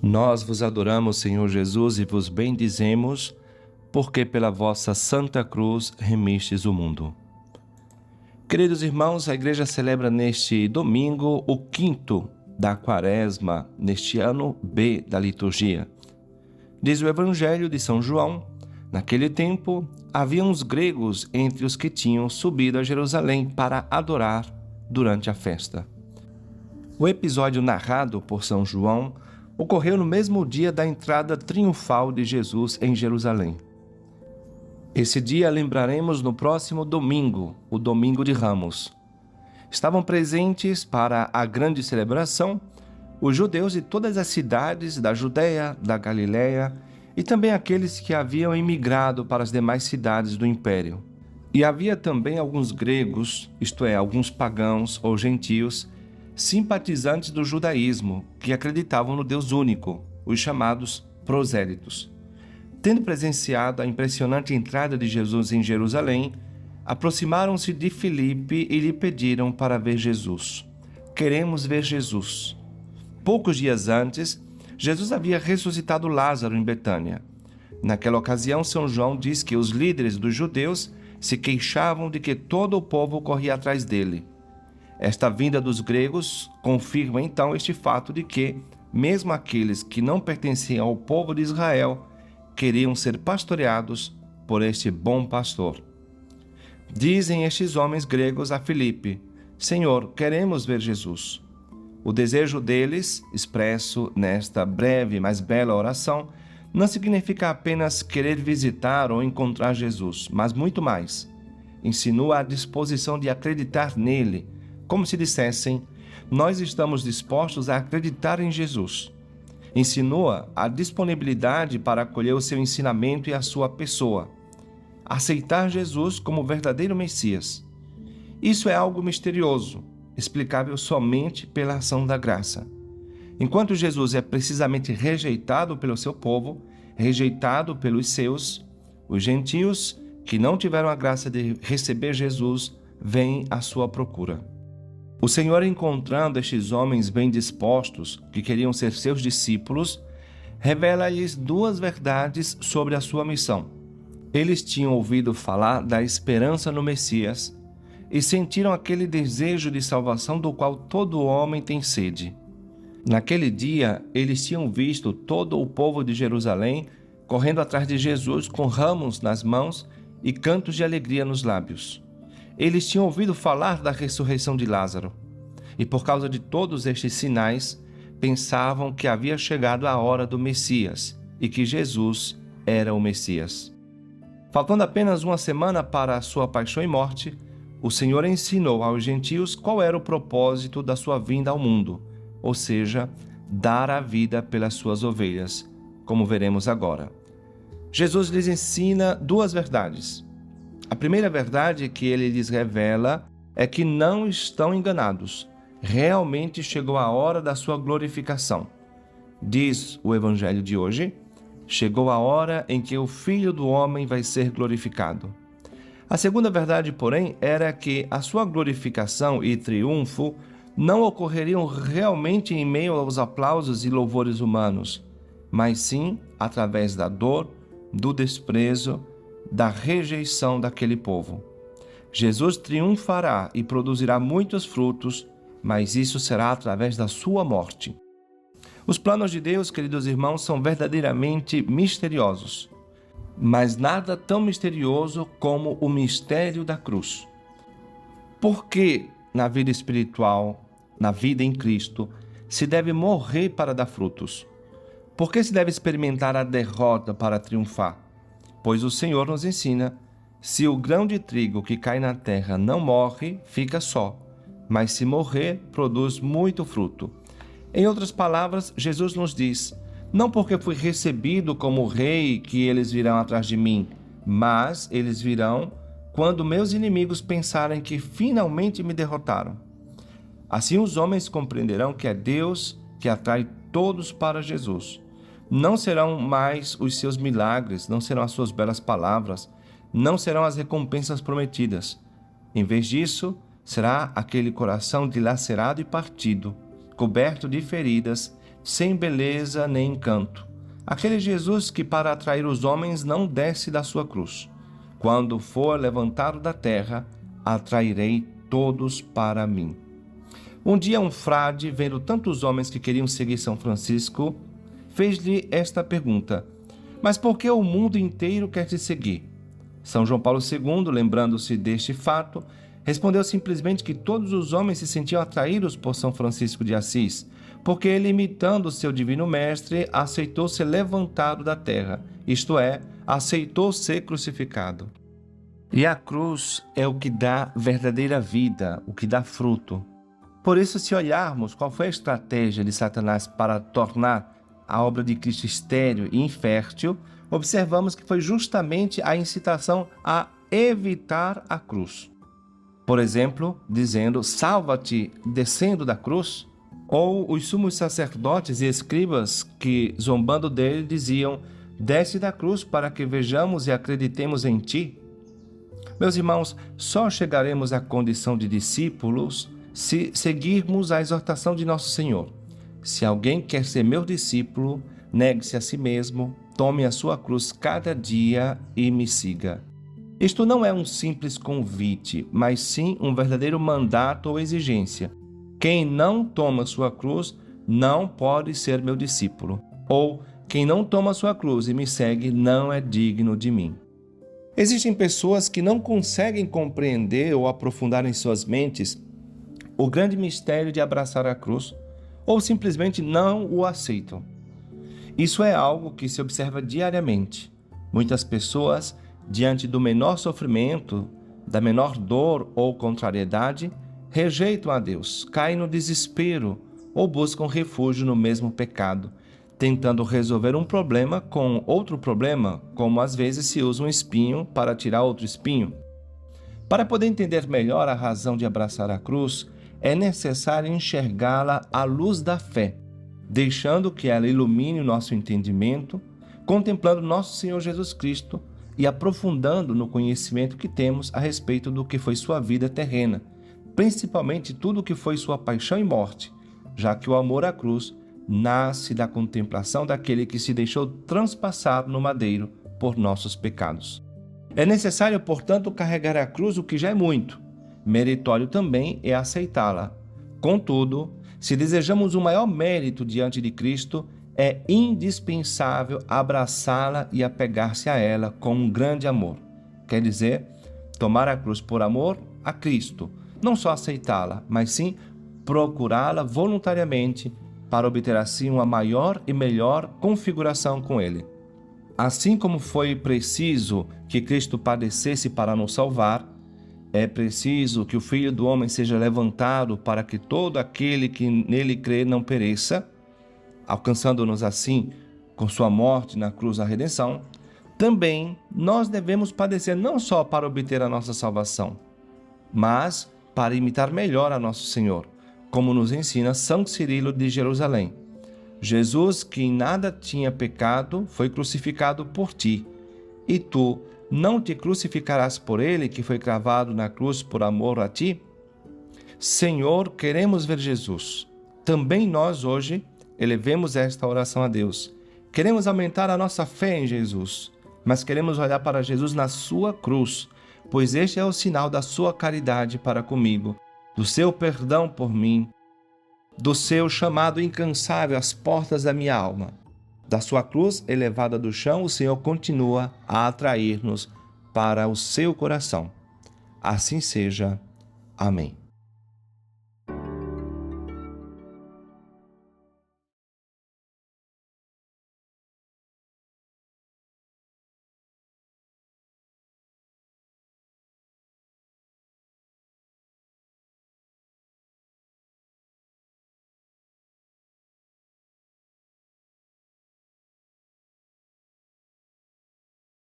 Nós vos adoramos, Senhor Jesus, e vos bendizemos, porque pela vossa Santa Cruz remistes o mundo. Queridos irmãos, a Igreja celebra neste domingo o quinto da Quaresma, neste ano B da liturgia. Diz o Evangelho de São João: naquele tempo, havia uns gregos entre os que tinham subido a Jerusalém para adorar durante a festa. O episódio narrado por São João ocorreu no mesmo dia da entrada triunfal de Jesus em Jerusalém. Esse dia lembraremos no próximo domingo, o Domingo de Ramos. Estavam presentes para a grande celebração os judeus de todas as cidades da Judéia, da Galiléia e também aqueles que haviam emigrado para as demais cidades do Império. E havia também alguns gregos, isto é, alguns pagãos ou gentios, simpatizantes do judaísmo, que acreditavam no Deus único, os chamados prosélitos. Tendo presenciado a impressionante entrada de Jesus em Jerusalém, aproximaram-se de Filipe e lhe pediram para ver Jesus. Queremos ver Jesus. Poucos dias antes, Jesus havia ressuscitado Lázaro em Betânia. Naquela ocasião, São João diz que os líderes dos judeus se queixavam de que todo o povo corria atrás dele. Esta vinda dos gregos confirma então este fato de que, mesmo aqueles que não pertenciam ao povo de Israel, queriam ser pastoreados por este bom pastor. Dizem estes homens gregos a Filipe: Senhor, queremos ver Jesus. O desejo deles, expresso nesta breve, mas bela oração, não significa apenas querer visitar ou encontrar Jesus, mas muito mais. Insinua a disposição de acreditar nele, como se dissessem: nós estamos dispostos a acreditar em Jesus. Insinua a disponibilidade para acolher o seu ensinamento e a sua pessoa. Aceitar Jesus como verdadeiro Messias. Isso é algo misterioso, explicável somente pela ação da graça. Enquanto Jesus é precisamente rejeitado pelo seu povo, rejeitado pelos seus, os gentios que não tiveram a graça de receber Jesus vêm à sua procura. O Senhor, encontrando estes homens bem dispostos, que queriam ser seus discípulos, revela-lhes duas verdades sobre a sua missão. Eles tinham ouvido falar da esperança no Messias e sentiram aquele desejo de salvação do qual todo homem tem sede. Naquele dia, eles tinham visto todo o povo de Jerusalém correndo atrás de Jesus com ramos nas mãos e cantos de alegria nos lábios. Eles tinham ouvido falar da ressurreição de Lázaro e, por causa de todos estes sinais, pensavam que havia chegado a hora do Messias e que Jesus era o Messias. Faltando apenas uma semana para a sua paixão e morte, o Senhor ensinou aos gentios qual era o propósito da sua vinda ao mundo, ou seja, dar a vida pelas suas ovelhas, como veremos agora. Jesus lhes ensina duas verdades. A primeira verdade que ele lhes revela é que não estão enganados. Realmente chegou a hora da sua glorificação. Diz o Evangelho de hoje: chegou a hora em que o Filho do Homem vai ser glorificado. A segunda verdade, porém, era que a sua glorificação e triunfo não ocorreriam realmente em meio aos aplausos e louvores humanos, mas sim através da dor, do desprezo, da rejeição daquele povo. Jesus triunfará e produzirá muitos frutos, mas isso será através da sua morte. Os planos de Deus, queridos irmãos, são verdadeiramente misteriosos, mas nada tão misterioso como o mistério da cruz. Por que na vida espiritual, na vida em Cristo, se deve morrer para dar frutos? Por que se deve experimentar a derrota para triunfar? Pois o Senhor nos ensina: se o grão de trigo que cai na terra não morre, fica só, mas se morrer, produz muito fruto. Em outras palavras, Jesus nos diz: não porque fui recebido como rei que eles virão atrás de mim, mas eles virão quando meus inimigos pensarem que finalmente me derrotaram. Assim os homens compreenderão que é Deus que atrai todos para Jesus. Não serão mais os seus milagres, não serão as suas belas palavras, não serão as recompensas prometidas. Em vez disso, será aquele coração dilacerado e partido, coberto de feridas, sem beleza nem encanto. Aquele Jesus que, para atrair os homens, não desce da sua cruz. Quando for levantado da terra, atrairei todos para mim. Um dia um frade, vendo tantos homens que queriam seguir São Francisco, fez-lhe esta pergunta: mas por que o mundo inteiro quer te seguir? São João Paulo II, lembrando-se deste fato, respondeu simplesmente que todos os homens se sentiam atraídos por São Francisco de Assis, porque ele, imitando seu divino mestre, aceitou ser levantado da terra, isto é, aceitou ser crucificado. E a cruz é o que dá verdadeira vida, o que dá fruto. Por isso, se olharmos qual foi a estratégia de Satanás para tornar a obra de Cristo estéril e infértil, observamos que foi justamente a incitação a evitar a cruz. Por exemplo, dizendo: salva-te descendo da cruz. Ou os sumos sacerdotes e escribas que, zombando dele, diziam: desce da cruz para que vejamos e acreditemos em ti. Meus irmãos, só chegaremos à condição de discípulos se seguirmos a exortação de Nosso Senhor. Se alguém quer ser meu discípulo, negue-se a si mesmo, tome a sua cruz cada dia e me siga. Isto não é um simples convite, mas sim um verdadeiro mandato ou exigência. Quem não toma sua cruz não pode ser meu discípulo. Ou, quem não toma sua cruz e me segue não é digno de mim. Existem pessoas que não conseguem compreender ou aprofundar em suas mentes o grande mistério de abraçar a cruz, ou simplesmente não o aceitam. Isso é algo que se observa diariamente. Muitas pessoas, diante do menor sofrimento, da menor dor ou contrariedade, rejeitam a Deus, caem no desespero ou buscam refúgio no mesmo pecado, tentando resolver um problema com outro problema, como às vezes se usa um espinho para tirar outro espinho. Para poder entender melhor a razão de abraçar a cruz, é necessário enxergá-la à luz da fé, deixando que ela ilumine o nosso entendimento, contemplando nosso Senhor Jesus Cristo e aprofundando no conhecimento que temos a respeito do que foi sua vida terrena, principalmente tudo o que foi sua paixão e morte, já que o amor à cruz nasce da contemplação daquele que se deixou transpassar no madeiro por nossos pecados. É necessário, portanto, carregar a cruz, o que já é muito. Meritório também é aceitá-la. Contudo, se desejamos o maior mérito diante de Cristo, é indispensável abraçá-la e apegar-se a ela com um grande amor. Quer dizer, tomar a cruz por amor a Cristo, não só aceitá-la, mas sim procurá-la voluntariamente para obter assim uma maior e melhor configuração com Ele. Assim como foi preciso que Cristo padecesse para nos salvar, é preciso que o Filho do Homem seja levantado para que todo aquele que nele crê não pereça, alcançando-nos assim, com sua morte na cruz, a redenção. Também nós devemos padecer não só para obter a nossa salvação, mas para imitar melhor a nosso Senhor, como nos ensina São Cirilo de Jerusalém. Jesus, que em nada tinha pecado, foi crucificado por ti, e tu não te crucificarás por ele, que foi cravado na cruz por amor a ti? Senhor, queremos ver Jesus. Também nós hoje elevemos esta oração a Deus. Queremos aumentar a nossa fé em Jesus, mas queremos olhar para Jesus na sua cruz, pois este é o sinal da sua caridade para comigo, do seu perdão por mim, do seu chamado incansável às portas da minha alma. Da sua cruz elevada do chão, o Senhor continua a atrair-nos para o seu coração. Assim seja. Amém.